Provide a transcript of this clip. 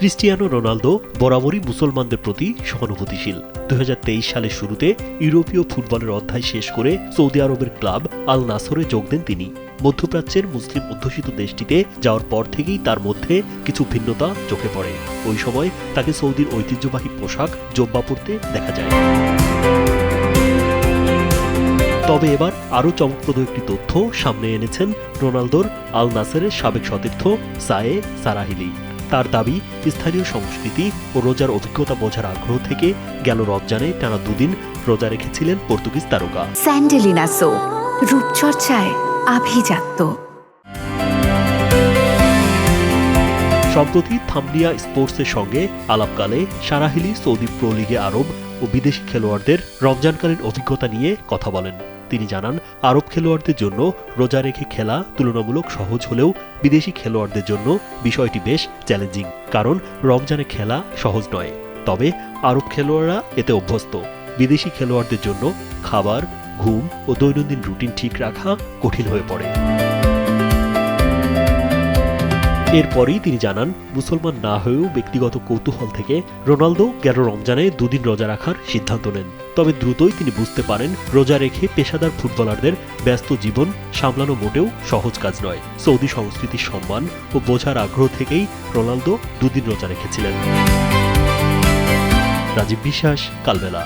Cristiano Ronaldo বরাবরই মুসলমানদের প্রতি সহানুভূতিশীল। 2023 সালের শুরুতে ইউরোপীয় ফুটবলের অধ্যায় শেষ করে সৌদি আরবের ক্লাব আল নাসরে যোগ দেন তিনি। মধ্যপ্রাচ্যের মুসলিম অধ্যুষিত দেশটিতে যাওয়ার পর থেকেই তার মধ্যে কিছু ভিন্নতা চোখে পড়ে। ওই সময় তাকে সৌদির ঐতিহ্যবাহী পোশাক জোব্বা পরতে দেখা যায়। তবে এবার আরও চমকপ্রদ একটি তথ্য সামনে এনেছেন রোনালদোর আল নাসেরের সাবেক সতীর্থ সায়ে সারাহিলি। তার দাবি, স্থানীয় সংস্কৃতি ও রোজার অভিজ্ঞতা বোঝার আগ্রহ থেকে গেল রমজানে টানা দুদিন রোজা রেখেছিলেন পর্তুগিজ তারকা। স্যান্ডেলিনা সো, রূপচর্চায় আভিজাত্য। সম্প্রতি থামনিয়া স্পোর্টসের সঙ্গে আলাপকালে সারাহিলি সৌদি প্রো লিগে আরব ও বিদেশি খেলোয়াড়দের রমজানকালীন অভিজ্ঞতা নিয়ে কথা বলেন। তিনি জানান, আরব খেলোয়াড়দের জন্য রোজা রেখে খেলা তুলনামূলক সহজ হলেও বিদেশি খেলোয়াড়দের জন্য বিষয়টি বেশ চ্যালেঞ্জিং, কারণ রমজানে খেলা সহজ নয়। তবে আরব খেলোয়াড়রা এতে অভ্যস্ত। বিদেশি খেলোয়াড়দের জন্য খাবার, ঘুম ও দৈনন্দিন রুটিন ঠিক রাখা কঠিন হয়ে পড়ে। এরপরই তিনি জানান, মুসলমান না হয়েও ব্যক্তিগত কৌতূহল থেকে রোনালদো গেল রমজানে দুদিন রোজা রাখার সিদ্ধান্ত নেন। তবে দ্রুতই তিনি বুঝতে পারেন, রোজা রেখে পেশাদার ফুটবলারদের ব্যস্ত জীবন সামলানো মোটেও সহজ কাজ নয়। সৌদি সংস্কৃতির সম্মান ও বোঝার আগ্রহ থেকেই রোনালদো দুদিন রোজা রেখেছিলেন। রাজীব বিশ্বাস, কালবেলা।